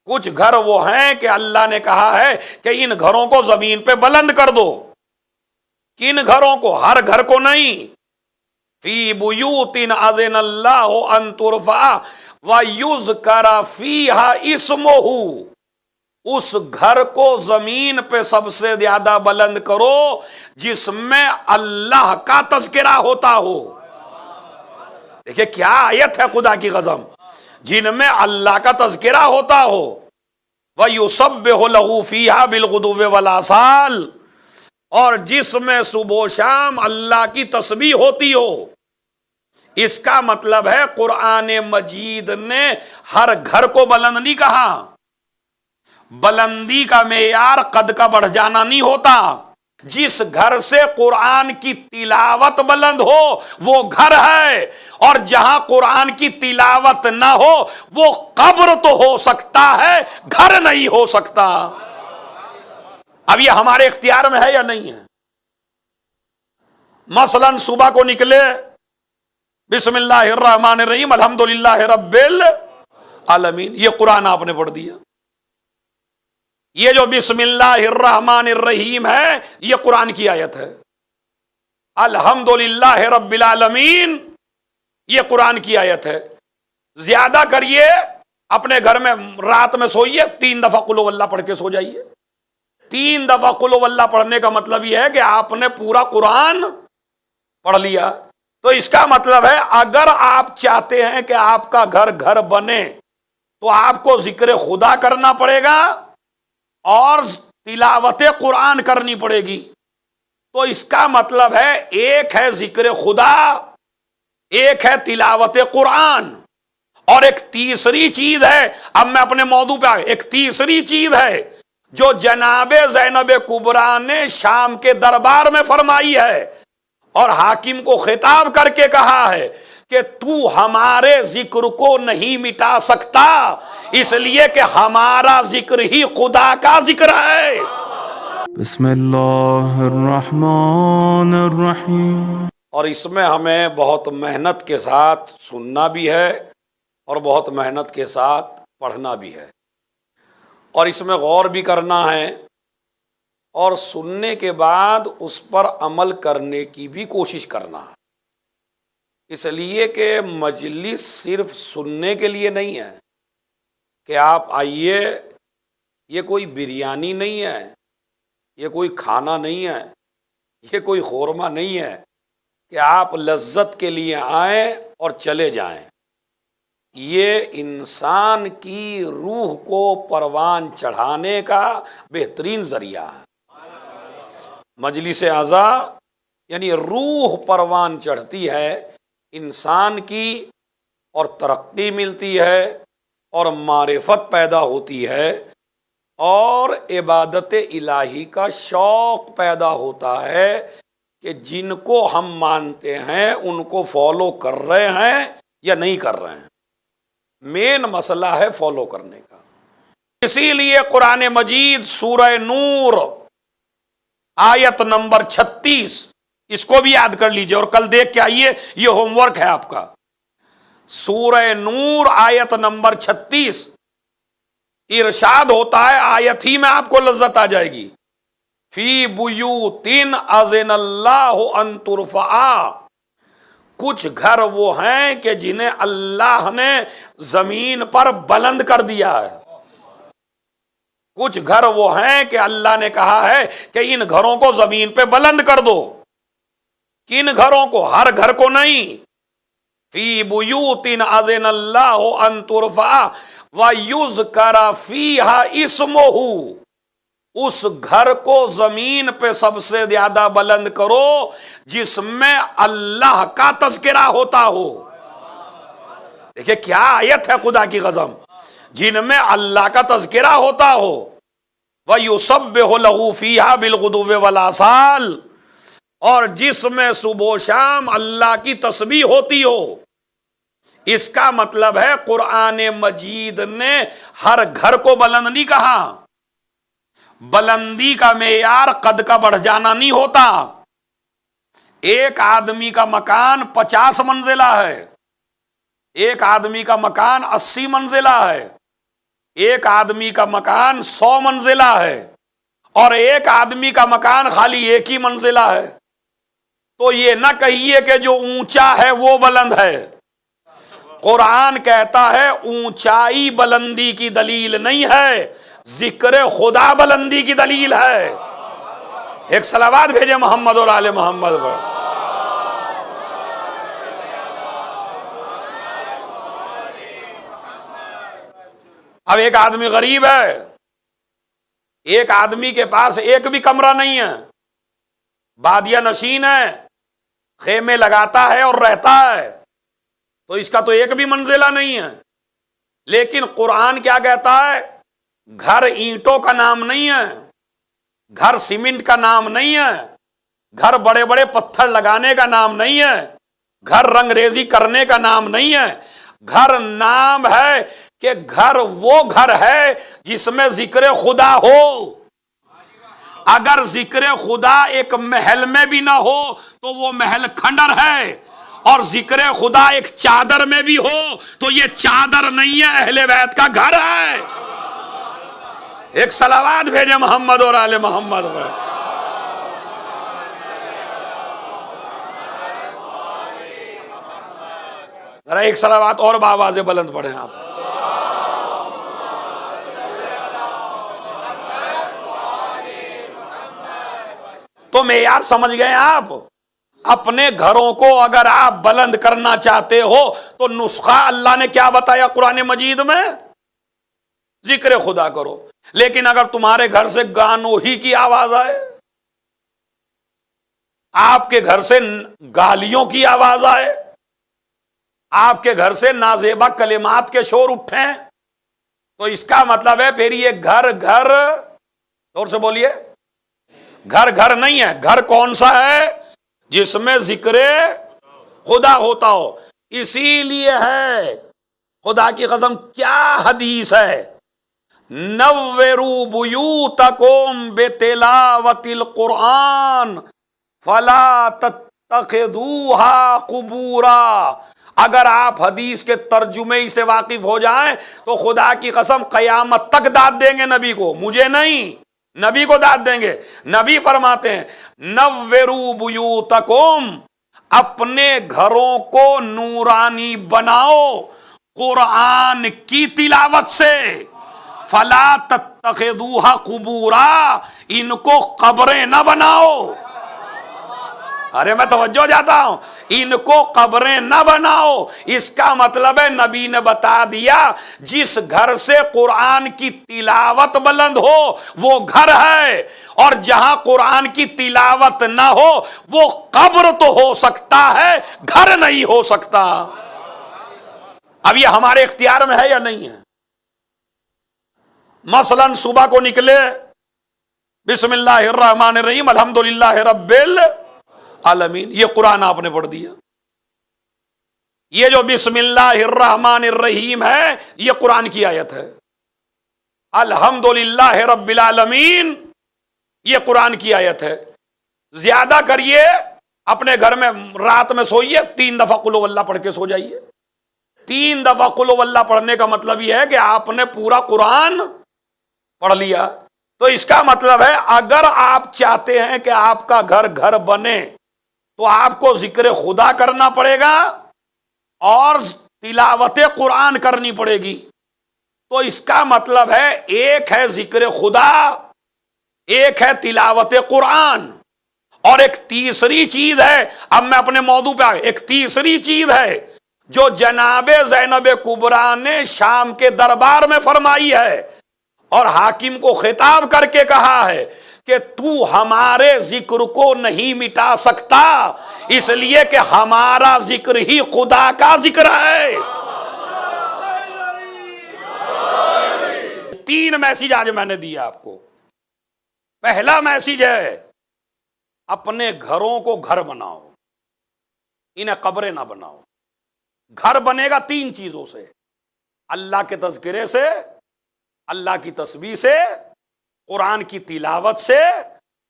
کچھ گھر وہ ہیں کہ اللہ نے کہا ہے کہ ان گھروں کو زمین پہ بلند کر دو. کن گھروں کو؟ ہر گھر کو نہیں. فی بیوت اذن اللہ ان ترفع ویذکر فیہا اسمہ، اس گھر کو زمین پہ سب سے زیادہ بلند کرو جس میں اللہ کا تذکرہ ہوتا ہو. دیکھیں کیا آیت ہے خدا کی قسم، جن میں اللہ کا تذکرہ ہوتا ہو. وَيُسَبِّحُ لَهُ فِيهَا بِالْغُدُوِّ وَالْآصَالِ، اور جس میں صبح و شام اللہ کی تسبیح ہوتی ہو. اس کا مطلب ہے قرآن مجید نے ہر گھر کو بلند نہیں کہا. بلندی کا معیار قد کا بڑھ جانا نہیں ہوتا. جس گھر سے قرآن کی تلاوت بلند ہو وہ گھر ہے، اور جہاں قرآن کی تلاوت نہ ہو وہ قبر تو ہو سکتا ہے، گھر نہیں ہو سکتا. اب یہ ہمارے اختیار میں ہے یا نہیں ہے؟ مثلا صبح کو نکلے بسم اللہ الرحمن الرحیم الحمدللہ رب العالمین، یہ قرآن آپ نے پڑھ دیا. یہ جو بسم اللہ الرحمن الرحیم ہے یہ قرآن کی آیت ہے. الحمدللہ رب العالمین یہ قرآن کی آیت ہے. زیادہ کریے اپنے گھر میں رات میں سوئیے 3 دفعہ قل ہو اللہ پڑھ کے سو جائیے. 3 دفعہ قل ہو اللہ پڑھنے کا مطلب یہ ہے کہ آپ نے پورا قرآن پڑھ لیا. تو اس کا مطلب ہے اگر آپ چاہتے ہیں کہ آپ کا گھر گھر بنے تو آپ کو ذکر خدا کرنا پڑے گا اور تلاوت قرآن کرنی پڑے گی. تو اس کا مطلب ہے ایک ہے ذکر خدا، ایک ہے تلاوت قرآن، اور ایک تیسری چیز ہے. اب میں اپنے موضوع پہ ایک تیسری چیز ہے جو جناب زینب کبریٰ نے شام کے دربار میں فرمائی ہے اور حاکم کو خطاب کر کے کہا ہے کہ تو ہمارے ذکر کو نہیں مٹا سکتا، اس لیے کہ ہمارا ذکر ہی خدا کا ذکر ہے. بسم اللہ الرحمن الرحیم. اور اس میں ہمیں بہت محنت کے ساتھ سننا بھی ہے اور بہت محنت کے ساتھ پڑھنا بھی ہے، اور اس میں غور بھی کرنا ہے، اور سننے کے بعد اس پر عمل کرنے کی بھی کوشش کرنا ہے. اس لیے کہ مجلس صرف سننے کے لیے نہیں ہے کہ آپ آئیے. یہ کوئی بریانی نہیں ہے، یہ کوئی کھانا نہیں ہے، یہ کوئی خورمہ نہیں ہے کہ آپ لذت کے لیے آئیں اور چلے جائیں. یہ انسان کی روح کو پروان چڑھانے کا بہترین ذریعہ ہے. مجلس اعضا یعنی روح پروان چڑھتی ہے انسان کی، اور ترقی ملتی ہے اور معرفت پیدا ہوتی ہے اور عبادت الہی کا شوق پیدا ہوتا ہے کہ جن کو ہم مانتے ہیں ان کو فالو کر رہے ہیں یا نہیں کر رہے ہیں. مین مسئلہ ہے فالو کرنے کا. اسی لیے قرآن مجید سورہ نور آیت نمبر 36 اس کو بھی یاد کر لیجئے اور کل دیکھ کے آئیے، یہ ہوم ورک ہے آپ کا. سورہ نور آیت نمبر 36 ارشاد ہوتا ہے، آیت ہی میں آپ کو لذت آ جائے گی. فی بیوت اذن اللہ ان ترفع، کچھ گھر وہ ہیں کہ جنہیں اللہ نے زمین پر بلند کر دیا ہے. کچھ گھر وہ ہیں کہ اللہ نے کہا ہے کہ ان گھروں کو زمین پہ بلند کر دو. کن گھروں کو؟ ہر گھر کو نہیں. فی بیوت اذن اللہ ان ترفع ویذکر فیہا اسمہ، اس گھر کو زمین پہ سب سے زیادہ بلند کرو جس میں اللہ کا تذکرہ ہوتا ہو. دیکھیں کیا آیت ہے خدا کی قسم، جن میں اللہ کا تذکرہ ہوتا ہو. وَيُسَبِّحُ لَهُ فِيهَا بِالْغُدُوِّ وَالْآصَالِ، اور جس میں صبح و شام اللہ کی تسبیح ہوتی ہو. اس کا مطلب ہے قرآن مجید نے ہر گھر کو بلند نہیں کہا. بلندی کا معیار قد کا بڑھ جانا نہیں ہوتا. ایک آدمی کا مکان 50 منزلہ ہے، ایک آدمی کا مکان 80 منزلہ ہے، ایک آدمی کا مکان 100 منزلہ ہے اور ایک آدمی کا مکان خالی ایک ہی منزلہ ہے، تو یہ نہ کہیے کہ جو اونچا ہے وہ بلند ہے۔ قرآن کہتا ہے اونچائی بلندی کی دلیل نہیں ہے، ذکر خدا بلندی کی دلیل ہے۔ ایک صلوات بھیجے محمد اور آل محمد پر۔ اب ایک آدمی غریب ہے، ایک آدمی کے پاس ایک بھی کمرہ نہیں ہے، بادیہ نشین ہے، خیمے لگاتا ہے اور رہتا ہے، تو اس کا تو ایک بھی منزلہ نہیں ہے۔ لیکن قرآن کیا کہتا ہے؟ گھر اینٹوں کا نام نہیں ہے، گھر سیمنٹ کا نام نہیں ہے، گھر بڑے بڑے پتھر لگانے کا نام نہیں ہے، گھر رنگ ریزی کرنے کا نام نہیں ہے۔ گھر نام ہے کہ گھر وہ گھر ہے جس میں ذکر خدا ہو۔ اگر ذکر خدا ایک محل میں بھی نہ ہو تو وہ محل کھنڈر ہے، اور ذکر خدا ایک چادر میں بھی ہو تو یہ چادر نہیں ہے، اہل بیت کا گھر ہے۔ ایک صلوات بھیجے محمد اور آل محمد پر۔ ذرا ایک صلوات اور بآواز بلند پڑھیں آپ۔ تو معیار سمجھ گئے آپ؟ اپنے گھروں کو اگر آپ بلند کرنا چاہتے ہو تو نسخہ اللہ نے کیا بتایا قرآن مجید میں؟ ذکر خدا کرو۔ لیکن اگر تمہارے گھر سے گانوں ہی کی آواز آئے، آپ کے گھر سے گالیوں کی آواز آئے، آپ کے گھر سے نازیبا کلمات کے شور اٹھیں، تو اس کا مطلب ہے پھر یہ گھر زور سے بولیے، گھر نہیں ہے۔ گھر کون سا ہے؟ جس میں ذکر خدا ہوتا ہو۔ اسی لیے ہے، خدا کی قسم کیا حدیث ہے، نوروا بیوتکم بتلاوت القرآن فلا تتخذوها قبورا۔ اگر آپ حدیث کے ترجمے سے واقف ہو جائیں تو خدا کی قسم قیامت تک داد دیں گے نبی کو، مجھے نہیں، نبی کو داد دیں گے۔ نبی فرماتے ہیں نوروا بیوتکم، اپنے گھروں کو نورانی بناؤ قرآن کی تلاوت سے، فلا تتخذوها قبورا، ان کو قبریں نہ بناؤ۔ ارے میں توجہ جاتا ہوں، ان کو قبریں نہ بناؤ۔ اس کا مطلب ہے نبی نے بتا دیا جس گھر سے قرآن کی تلاوت بلند ہو وہ گھر ہے، اور جہاں قرآن کی تلاوت نہ ہو وہ قبر تو ہو سکتا ہے، گھر نہیں ہو سکتا۔ اب یہ ہمارے اختیار میں ہے یا نہیں ہے؟ مثلا صبح کو نکلے بسم اللہ الرحمن الرحیم الحمدللہ رب العالمین، یہ قرآن آپ نے پڑھ دیا۔ یہ جو بسم اللہ الرحمن الرحیم ہے یہ قرآن کی آیت ہے۔ الحمدللہ رب العالمین یہ قرآن کی آیت ہے۔ زیادہ کریے اپنے گھر میں رات میں سوئیے 3 دفعہ قل اللہ پڑھ کے سو جائیے۔ 3 دفعہ قل اللہ پڑھنے کا مطلب یہ ہے کہ آپ نے پورا قرآن پڑھ لیا۔ تو اس کا مطلب ہے اگر آپ چاہتے ہیں کہ آپ کا گھر بنے تو آپ کو ذکر خدا کرنا پڑے گا اور تلاوت قرآن کرنی پڑے گی۔ تو اس کا مطلب ہے ایک ہے ذکر خدا، ایک ہے تلاوت قرآن، اور ایک تیسری چیز ہے، اب میں اپنے موضوع پہ ایک تیسری چیز ہے جو جناب زینب کبریٰ نے شام کے دربار میں فرمائی ہے اور حاکم کو خطاب کر کے کہا ہے کہ تو ہمارے ذکر کو نہیں مٹا سکتا، اس لیے کہ ہمارا ذکر ہی خدا کا ذکر ہے۔ 3 میسج آج میں نے دیا آپ کو۔ پہلا میسج ہے اپنے گھروں کو گھر بناؤ، انہیں قبریں نہ بناؤ۔ گھر بنے گا 3 چیزوں سے، اللہ کے تذکرے سے، اللہ کی تسبیح سے، قرآن کی تلاوت سے،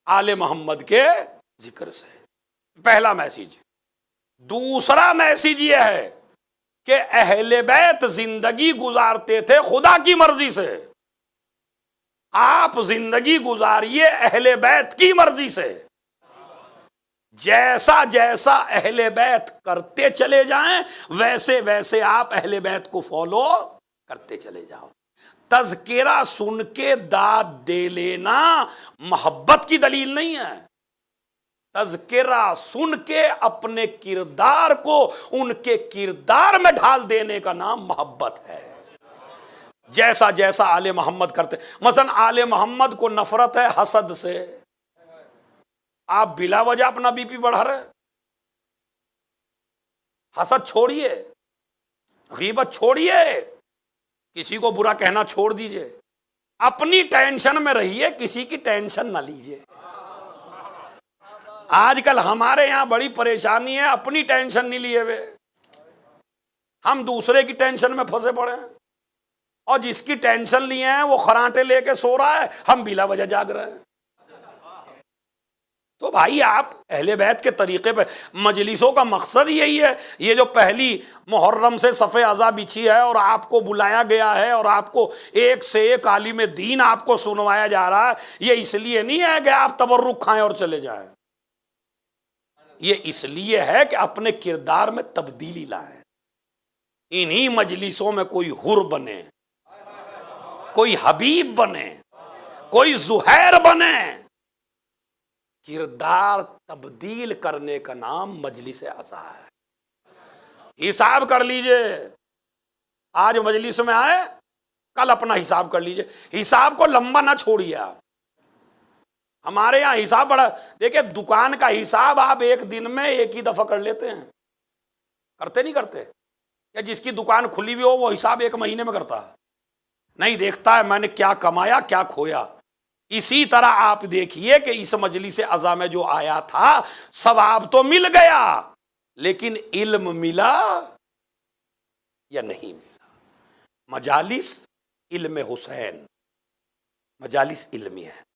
آل محمد کے ذکر سے۔ پہلا میسج۔ دوسرا میسج یہ ہے کہ اہل بیت زندگی گزارتے تھے خدا کی مرضی سے، آپ زندگی گزاریے اہل بیت کی مرضی سے، جیسا جیسا اہل بیت کرتے چلے جائیں ویسے ویسے آپ اہل بیت کو فالو کرتے چلے جاؤ۔ تذکرہ سن کے داد دے لینا محبت کی دلیل نہیں ہے، تذکرہ سن کے اپنے کردار کو ان کے کردار میں ڈھال دینے کا نام محبت ہے۔ جیسا جیسا آل محمد کرتے، مثلا آل محمد کو نفرت ہے حسد سے، آپ بلا وجہ اپنا بی پی بڑھا رہے، حسد چھوڑیے، غیبت چھوڑیے، کسی کو برا کہنا چھوڑ دیجئے، اپنی ٹینشن میں رہیے، کسی کی ٹینشن نہ لیجئے۔ آج کل ہمارے یہاں بڑی پریشانی ہے، اپنی ٹینشن نہیں لیے ہوئے، ہم دوسرے کی ٹینشن میں پھنسے پڑے ہیں، اور جس کی ٹینشن لیے ہیں وہ خراٹے لے کے سو رہا ہے، ہم بلا وجہ جاگ رہے ہیں۔ تو بھائی آپ اہل بیت کے طریقے پہ، مجلسوں کا مقصد یہی ہے، یہ جو پہلی محرم سے صف اعضا بچھی ہے اور آپ کو بلایا گیا ہے اور آپ کو ایک سے ایک عالم دین آپ کو سنوایا جا رہا ہے، یہ اس لیے نہیں ہے کہ آپ تبرک کھائیں اور چلے جائیں، یہ اس لیے ہے کہ اپنے کردار میں تبدیلی لائیں، انہی مجلسوں میں کوئی حر بنے، کوئی حبیب بنے، کوئی زہیر بنے۔ کردار تبدیل کرنے کا نام مجلس اعضا ہے۔ حساب کر لیجئے، آج مجلس میں آئے، کل اپنا حساب کر لیجئے، حساب کو لمبا نہ چھوڑیے آپ۔ ہمارے یہاں حساب بڑا، دیکھیں دکان کا حساب آپ ایک دن میں ایک ہی دفعہ کر لیتے ہیں، کرتے نہیں کرتے؟ یا جس کی دکان کھلی ہوئی ہو وہ حساب ایک مہینے میں کرتا ہے؟ نہیں، دیکھتا ہے میں نے کیا کمایا کیا کھویا۔ اسی طرح آپ دیکھیے کہ اس مجلس اعضا میں جو آیا تھا ثواب تو مل گیا، لیکن علم ملا یا نہیں ملا؟ مجالس علم حسین، مجالس علمی ہے۔